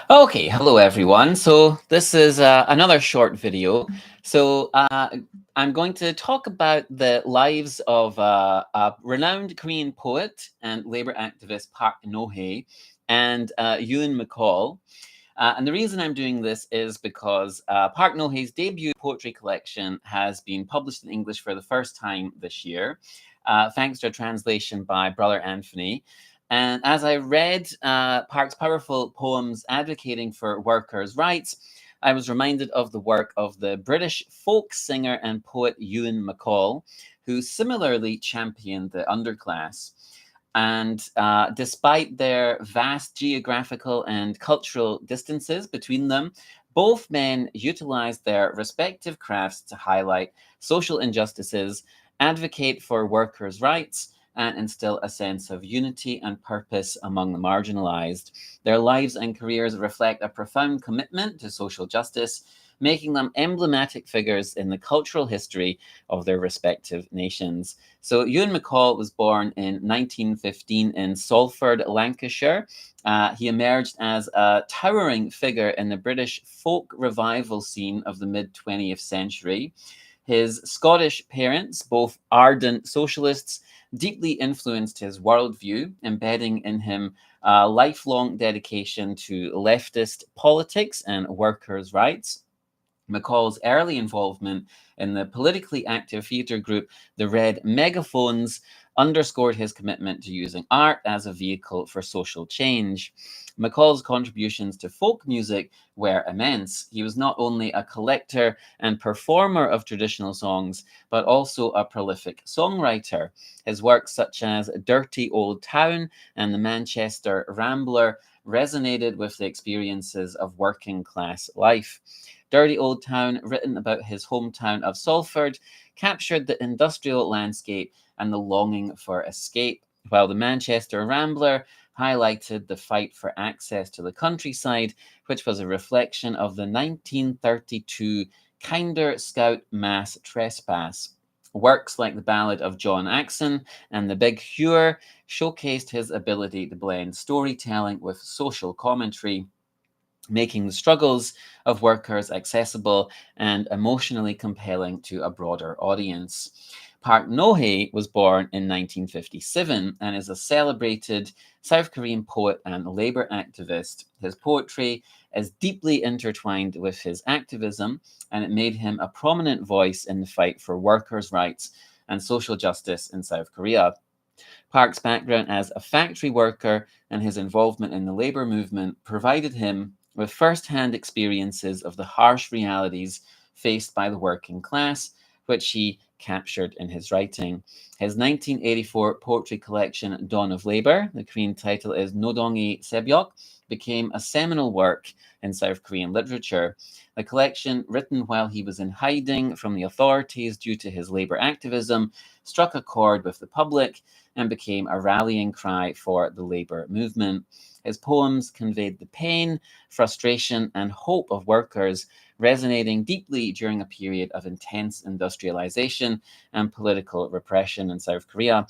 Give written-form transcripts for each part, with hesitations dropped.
Okay, hello everyone. So this is another short video. So I'm going to talk about the lives of a renowned Korean poet and labor activist Park Nohae and Ewan MacColl. And the reason I'm doing this is because Park Nohae's debut poetry collection has been published in English for the first time this year, thanks to a translation by Brother Anthony. And as I read Park's powerful poems advocating for workers' rights, I was reminded of the work of the British folk singer and poet Ewan MacColl, who similarly championed the underclass. And despite their vast geographical and cultural distances between them, both men utilized their respective crafts to highlight social injustices, advocate for workers' rights, and instill a sense of unity and purpose among the marginalized. Their lives and careers reflect a profound commitment to social justice, making them emblematic figures in the cultural history of their respective nations. So Ewan MacColl was born in 1915 in Salford, Lancashire. He emerged as a towering figure in the British folk revival scene of the mid 20th century. His Scottish parents, both ardent socialists, deeply influenced his worldview, embedding in him a lifelong dedication to leftist politics and workers' rights. MacColl's early involvement in the politically active theatre group The Red Megaphones underscored his commitment to using art as a vehicle for social change. MacColl's contributions to folk music were immense. He was not only a collector and performer of traditional songs, but also a prolific songwriter. His works, such as Dirty Old Town and the Manchester Rambler, resonated with the experiences of working class life. Dirty Old Town, written about his hometown of Salford, captured the industrial landscape and the longing for escape, while the Manchester Rambler highlighted the fight for access to the countryside, which was a reflection of the 1932 Kinder Scout mass trespass. Works like the Ballad of John Axon and The Big Hewer showcased his ability to blend storytelling with social commentary, making the struggles of workers accessible and emotionally compelling to a broader audience. Park Nohae was born in 1957 and is a celebrated South Korean poet and labor activist. His poetry is deeply intertwined with his activism, and it made him a prominent voice in the fight for workers' rights and social justice in South Korea. Park's background as a factory worker and his involvement in the labor movement provided him with first-hand experiences of the harsh realities faced by the working class, which he captured in his writing. His 1984 poetry collection, Dawn of Labor, the Korean title is Nodongi Sebyok, became a seminal work in South Korean literature. The collection, written while he was in hiding from the authorities due to his labor activism, struck a chord with the public and became a rallying cry for the labor movement. His poems conveyed the pain, frustration, and hope of workers, resonating deeply during a period of intense industrialization and political repression in South Korea.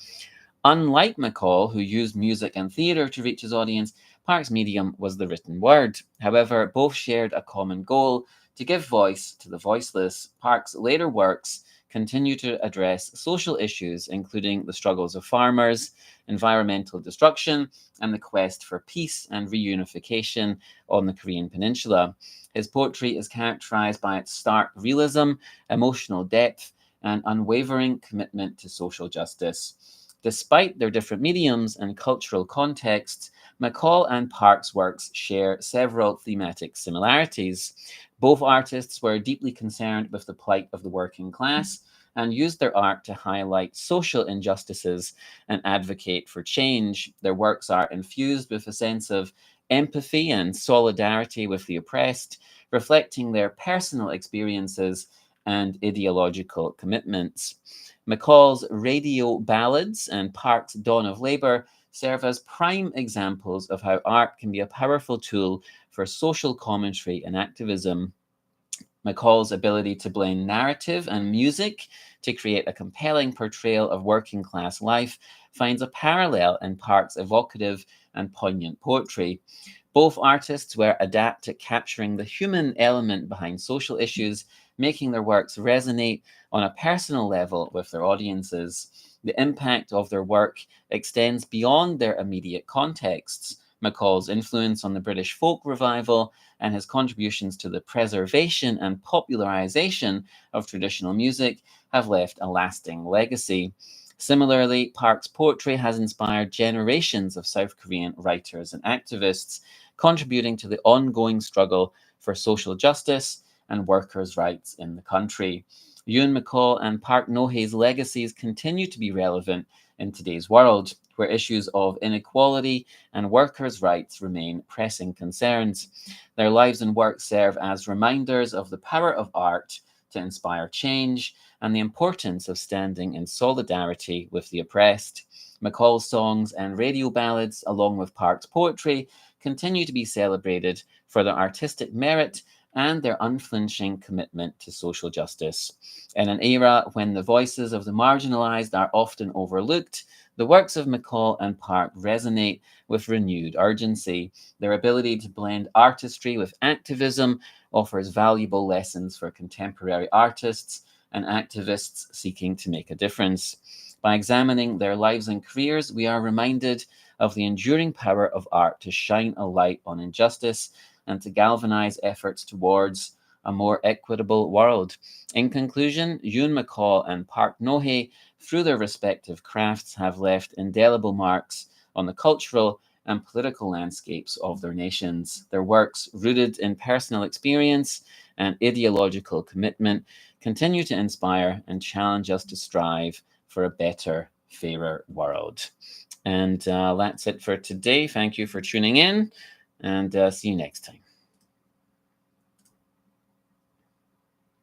Unlike MacColl, who used music and theatre to reach his audience, Park's medium was the written word. However, both shared a common goal to give voice to the voiceless. Park's later works continue to address social issues, including the struggles of farmers, environmental destruction, and the quest for peace and reunification on the Korean peninsula. His poetry is characterized by its stark realism, emotional depth, and unwavering commitment to social justice. Despite their different mediums and cultural contexts, MacColl and Park's works share several thematic similarities. Both artists were deeply concerned with the plight of the working class and used their art to highlight social injustices and advocate for change. Their works are infused with a sense of empathy and solidarity with the oppressed, reflecting their personal experiences and ideological commitments. MacColl's radio ballads and Park's Dawn of Labour serve as prime examples of how art can be a powerful tool for social commentary and activism. MacColl's ability to blend narrative and music to create a compelling portrayal of working class life finds a parallel in Park's evocative and poignant poetry. Both artists were adept at capturing the human element behind social issues, making their works resonate on a personal level with their audiences. The impact of their work extends beyond their immediate contexts. MacColl's influence on the British folk revival and his contributions to the preservation and popularization of traditional music have left a lasting legacy. Similarly, Park's poetry has inspired generations of South Korean writers and activists, contributing to the ongoing struggle for social justice and workers' rights in the country. Ewan MacColl and Park Nohae's legacies continue to be relevant in today's world, where issues of inequality and workers' rights remain pressing concerns. Their lives and work serve as reminders of the power of art to inspire change and the importance of standing in solidarity with the oppressed. MacColl's songs and radio ballads, along with Park's poetry, continue to be celebrated for their artistic merit and their unflinching commitment to social justice. In an era when the voices of the marginalized are often overlooked, the works of MacColl and Park resonate with renewed urgency. Their ability to blend artistry with activism offers valuable lessons for contemporary artists and activists seeking to make a difference. By examining their lives and careers, we are reminded of the enduring power of art to shine a light on injustice and to galvanize efforts towards a more equitable world. In conclusion, Ewan MacColl and Park Nohae, through their respective crafts, have left indelible marks on the cultural and political landscapes of their nations. Their works, rooted in personal experience and ideological commitment, continue to inspire and challenge us to strive for a better, fairer world. And that's it for today. Thank you for tuning in, and see you next time.